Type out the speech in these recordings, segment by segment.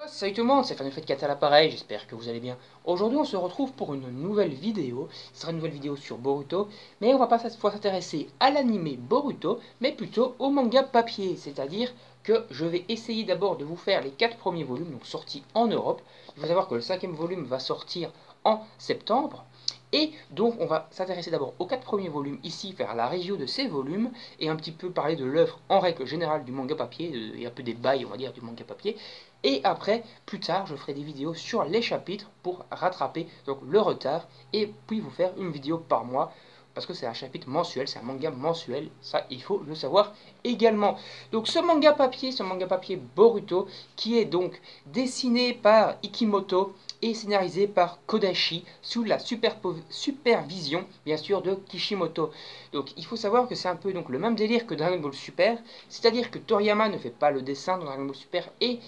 Salut tout le monde, c'est Fanfred4 à l'appareil, j'espère que vous allez bien. Aujourd'hui on se retrouve pour une nouvelle vidéo, ce sera une nouvelle vidéo sur Boruto, mais on va pas cette fois s'intéresser à l'anime Boruto, mais plutôt au manga papier, c'est-à-dire que je vais essayer d'abord de vous faire les 4 premiers volumes, donc sortis en Europe. Il faut savoir que le 5e volume va sortir en septembre, et donc on va s'intéresser d'abord aux 4 premiers volumes ici, faire la review de ces volumes, et un petit peu parler de l'œuvre en règle générale du manga papier, et un peu des bails on va dire du manga papier. Et après, plus tard, je ferai des vidéos sur les chapitres pour rattraper donc le retard et puis vous faire une vidéo par mois parce que c'est un chapitre mensuel, c'est un manga mensuel, ça il faut le savoir également. Donc ce manga papier Boruto, qui est donc dessiné par Ikimoto et scénarisé par Kodashi sous la supervision bien sûr de Kishimoto. Donc il faut savoir que c'est un peu donc le même délire que Dragon Ball Super, c'est-à-dire que Toriyama ne fait pas le dessin dans Dragon Ball Super et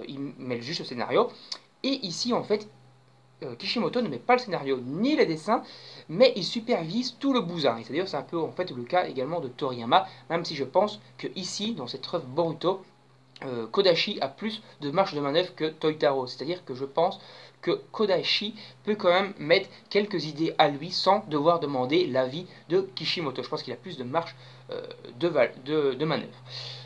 il met juste le scénario. Et ici, en fait, Kishimoto ne met pas le scénario ni les dessins, mais il supervise tout le bousin. Et c'est-à-dire c'est un peu en fait le cas également de Toriyama, même si je pense que ici, dans cette œuvre Boruto, Kodashi a plus de marge de manœuvre que Toitaro. C'est-à-dire que je pense que Kodashi peut quand même mettre quelques idées à lui sans devoir demander l'avis de Kishimoto. Je pense qu'il a plus de marge de manœuvre.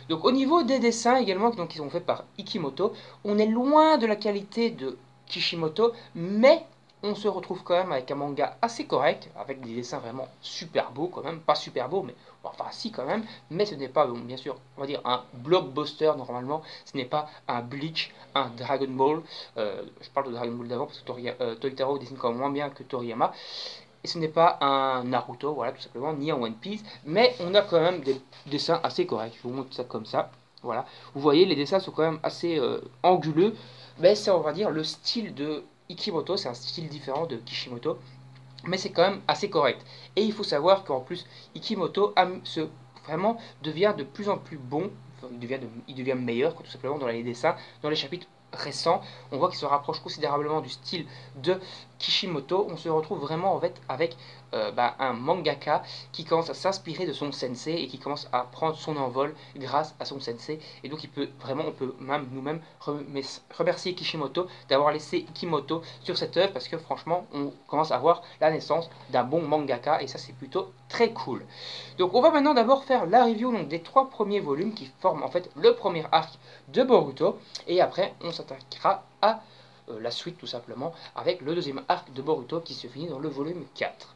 Donc au niveau des dessins également donc, qui sont faits par Ikimoto, on est loin de la qualité de Kishimoto, mais on se retrouve quand même avec un manga assez correct, avec des dessins vraiment super beaux quand même, pas super beaux, mais enfin si quand même, mais ce n'est pas, bon, bien sûr, on va dire un blockbuster normalement, ce n'est pas un Bleach, un Dragon Ball, je parle de Dragon Ball d'avant parce que Toitaro dessine quand même moins bien que Toriyama, et ce n'est pas un Naruto, voilà, tout simplement, ni un One Piece, mais on a quand même des dessins assez corrects. Je vous montre ça comme ça, voilà. Vous voyez, les dessins sont quand même assez anguleux, mais c'est, on va dire, le style de Ikimoto, c'est un style différent de Kishimoto, mais c'est quand même assez correct. Et il faut savoir qu'en plus, Ikimoto vraiment devient de plus en plus bon, enfin, il devient meilleur, tout simplement, dans les dessins, dans les chapitres récents. On voit qu'il se rapproche considérablement du style de Kishimoto. On se retrouve vraiment en fait avec un mangaka qui commence à s'inspirer de son sensei et qui commence à prendre son envol grâce à son sensei. Et donc il peut vraiment, on peut même nous-mêmes remercier Kishimoto d'avoir laissé Ikimoto sur cette œuvre parce que franchement, on commence à voir la naissance d'un bon mangaka et ça c'est plutôt très cool. Donc on va maintenant d'abord faire la review donc, des 3 premiers volumes qui forment en fait le premier arc de Boruto et après on s'attaquera à la suite tout simplement avec le deuxième arc de Boruto qui se finit dans le volume 4.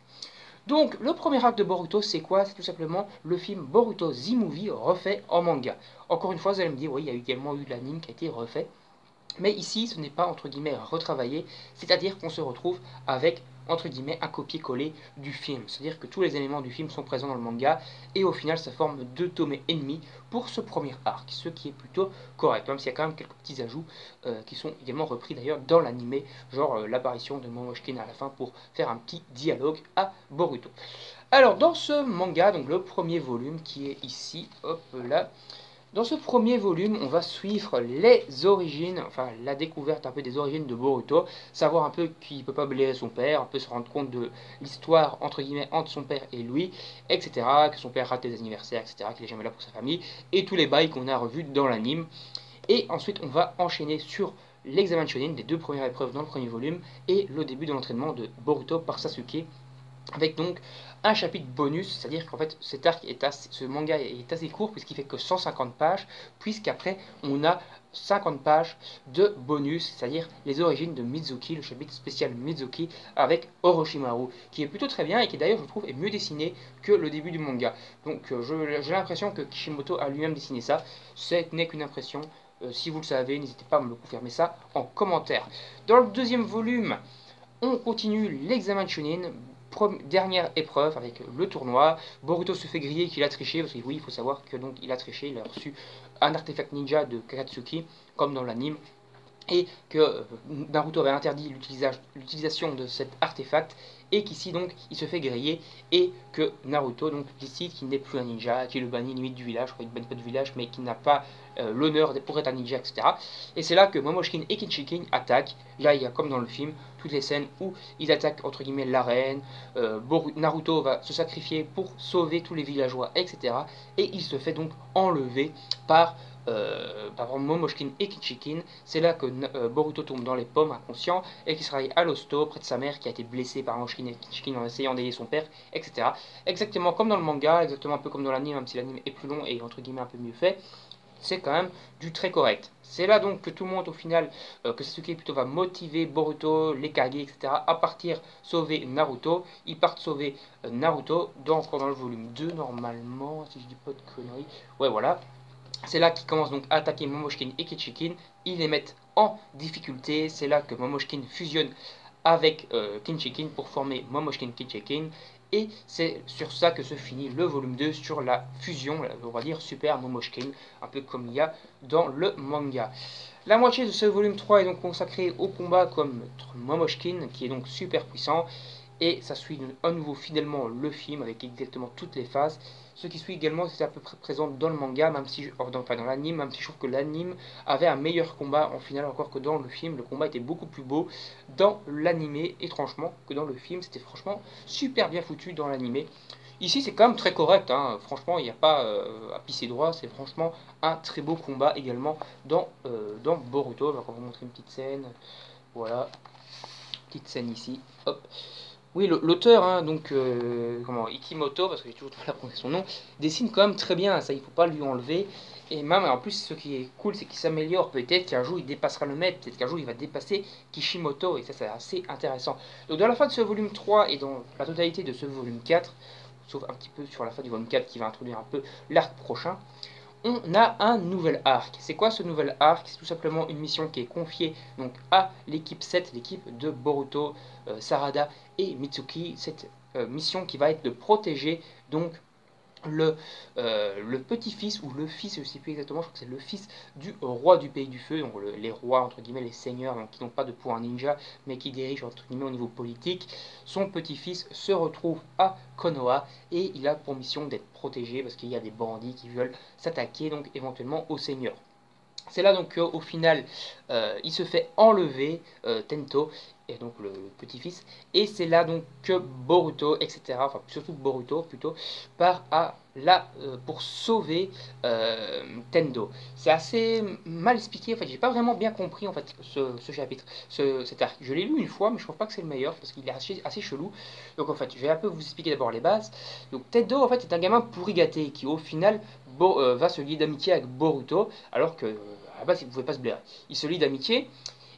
Donc le premier arc de Boruto c'est quoi? C'est tout simplement le film Boruto The Movie refait en manga. Encore une fois vous allez me dire oui il y a également eu l'anime qui a été refait. Mais ici, ce n'est pas entre guillemets retravaillé, c'est-à-dire qu'on se retrouve avec entre guillemets un copier-coller du film. C'est-à-dire que tous les éléments du film sont présents dans le manga et au final ça forme 2 tomes et demi pour ce premier arc, ce qui est plutôt correct, même s'il y a quand même quelques petits ajouts qui sont également repris d'ailleurs dans l'animé, genre l'apparition de Momoshkin à la fin pour faire un petit dialogue à Boruto. Alors dans ce manga, donc le premier volume qui est ici, hop là, dans ce premier volume, on va suivre les origines, enfin la découverte un peu des origines de Boruto, savoir un peu qu'il ne peut pas blairer son père, un peu se rendre compte de l'histoire entre guillemets entre son père et lui, etc. Que son père rate les anniversaires, etc. Qu'il n'est jamais là pour sa famille, et tous les bails qu'on a revus dans l'anime. Et ensuite, on va enchaîner sur l'examen shonen des 2 premières épreuves dans le premier volume et le début de l'entraînement de Boruto par Sasuke avec donc un chapitre bonus, c'est-à-dire qu'en fait ce manga est assez court puisqu'il fait que 150 pages, puisqu'après on a 50 pages de bonus, c'est-à-dire les origines de Mizuki, le chapitre spécial Mizuki avec Orochimaru, qui est plutôt très bien et qui d'ailleurs je trouve est mieux dessiné que le début du manga. Donc j'ai l'impression que Kishimoto a lui-même dessiné ça, ce n'est qu'une impression. Si vous le savez, n'hésitez pas à me le confirmer ça en commentaire. Dans le deuxième volume, on continue l'examen de Chunin, dernière épreuve avec le tournoi. Boruto se fait griller qu'il a triché, parce que oui, il faut savoir que donc il a triché, il a reçu un artefact ninja de Kakatsuki, comme dans l'anime, et que Naruto avait interdit l'utilisation de cet artefact, et qu'ici donc il se fait griller, et que Naruto donc décide qu'il n'est plus un ninja, qu'il le bannit limite du village, il ne bannit pas du village, mais qu'il n'a pas l'honneur pour être un ninja, etc. Et c'est là que Momoshkin et Kinshikin attaquent. Là il y a comme dans le film, toutes les scènes où ils attaquent entre guillemets l'arène, Naruto va se sacrifier pour sauver tous les villageois, etc. Et il se fait donc enlever par par exemple Momoshkin et Kichikin. C'est là que Boruto tombe dans les pommes inconscient et qui se réveille à l'hosto près de sa mère qui a été blessée par Momoshkin et Kichikin en essayant d'aider son père, etc. Exactement comme dans le manga, exactement un peu comme dans l'anime, même si l'anime est plus long et entre guillemets un peu mieux fait. C'est quand même du très correct. C'est là donc que tout le monde au final, que Sasuke plutôt va motiver Boruto, les Kage, etc. à partir sauver Naruto. Ils partent sauver Naruto, encore dans le volume 2 normalement, si je dis pas de conneries. Ouais voilà. C'est là qu'ils commencent donc à attaquer Momoshkin et Kichikin. Ils les mettent en difficulté. C'est là que Momoshkin fusionne avec Kichikin pour former Momoshkin Kichikin. Et c'est sur ça que se finit le volume 2, sur la fusion, on va dire Super Momoshkin, un peu comme il y a dans le manga. La moitié de ce volume 3 est donc consacrée au combat comme Momoshkin, qui est donc super puissant. Et ça suit à nouveau fidèlement le film avec exactement toutes les phases. Ce qui suit également, c'est à peu près présent dans le manga, même si, enfin dans l'anime, même si je trouve que l'anime avait un meilleur combat en finale encore que dans le film. Le combat était beaucoup plus beau dans l'animé, étrangement, que dans le film. C'était franchement super bien foutu dans l'animé. Ici, c'est quand même très correct, hein. Franchement, il n'y a pas à pisser droit. C'est franchement un très beau combat également dans Boruto. On va vous montrer une petite scène. Voilà, petite scène ici. Hop. Oui, l'auteur, hein, donc Ikimoto, parce que j'ai toujours du mal à prononcer son nom, dessine quand même très bien, ça il faut pas lui enlever. Et même en plus, ce qui est cool, c'est qu'il s'améliore. Peut-être qu'un jour il dépassera le maître, peut-être qu'un jour il va dépasser Kishimoto, et ça c'est assez intéressant. Donc dans la fin de ce volume 3 et dans la totalité de ce volume 4, sauf un petit peu sur la fin du volume 4 qui va introduire un peu l'arc prochain, on a un nouvel arc. C'est quoi ce nouvel arc? C'est tout simplement une mission qui est confiée donc à l'équipe 7, l'équipe de Boruto, Sarada et Mitsuki. Cette mission qui va être de protéger donc le petit-fils ou le fils, je ne sais plus exactement, je crois que c'est le fils du roi du pays du feu, donc les rois, entre guillemets, les seigneurs, donc qui n'ont pas de pouvoir ninja, mais qui dirigent, entre guillemets, au niveau politique. Son petit-fils se retrouve à Konoha et il a pour mission d'être protégé parce qu'il y a des bandits qui veulent s'attaquer, donc éventuellement au seigneur. C'est là donc qu'au final, il se fait enlever Tento, et donc le petit-fils, et c'est là donc que Boruto, etc., enfin surtout Boruto plutôt, part pour sauver Tendo. C'est assez mal expliqué, en fait, j'ai pas vraiment bien compris en fait ce chapitre, cet arc. Je l'ai lu une fois, mais je trouve pas que c'est le meilleur, parce qu'il est assez chelou. Donc en fait, je vais un peu vous expliquer d'abord les bases. Donc Tendo en fait est un gamin pourri gâté, qui au final va se lier d'amitié avec Boruto, alors que à la base il ne pouvait pas se blairer. Il se lie d'amitié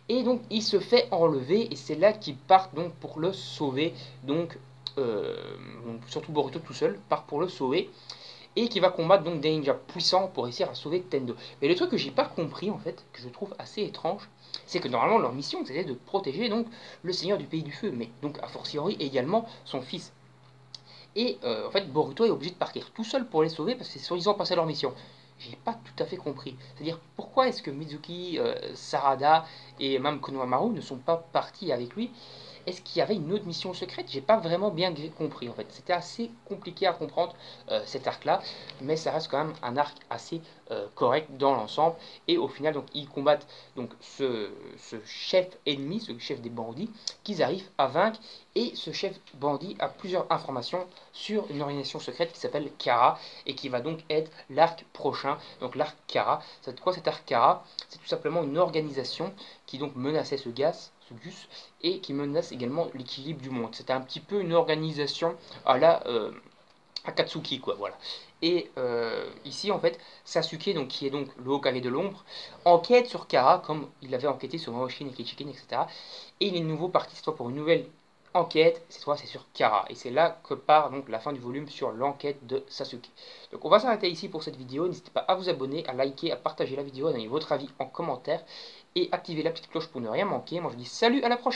et donc il se fait enlever et c'est là qu'il part donc pour le sauver. Donc surtout Boruto tout seul part pour le sauver et qui va combattre donc des ninjas puissants pour réussir à sauver Tendo. Mais le truc que j'ai pas compris en fait, que je trouve assez étrange, c'est que normalement leur mission c'était de protéger donc le seigneur du pays du feu, mais donc a fortiori également son fils. Et en fait, Boruto est obligé de partir tout seul pour les sauver parce que c'est soi-disant passé leur mission. J'ai pas tout à fait compris. C'est-à-dire, pourquoi est-ce que Mizuki, Sarada et même Konohamaru ne sont pas partis avec lui? Est-ce qu'il y avait une autre mission secrète? J'ai pas vraiment bien compris en fait. C'était assez compliqué à comprendre cet arc-là, mais ça reste quand même un arc assez correct dans l'ensemble. Et au final, donc ils combattent donc ce chef ennemi, ce chef des bandits, qu'ils arrivent à vaincre. Et ce chef bandit a plusieurs informations sur une organisation secrète qui s'appelle Kara et qui va donc être l'arc prochain. Donc l'arc Kara, c'est quoi cet arc Kara? C'est tout simplement une organisation qui donc menaçait ce Gus et qui menace également l'équilibre du monde. C'était un petit peu une organisation à la Akatsuki quoi, voilà. Et ici en fait, Sasuke, donc, qui est donc le Hokage de l'ombre, enquête sur Kara comme il avait enquêté sur Momoshkin et Kichikin, etc. Et il est de nouveau parti cette fois pour une nouvelle enquête, cette fois c'est sur Kara. Et c'est là que part donc la fin du volume sur l'enquête de Sasuke. Donc on va s'arrêter ici pour cette vidéo. N'hésitez pas à vous abonner, à liker, à partager la vidéo, à donner votre avis en commentaire et activer la petite cloche pour ne rien manquer. Moi je vous dis salut, à la prochaine.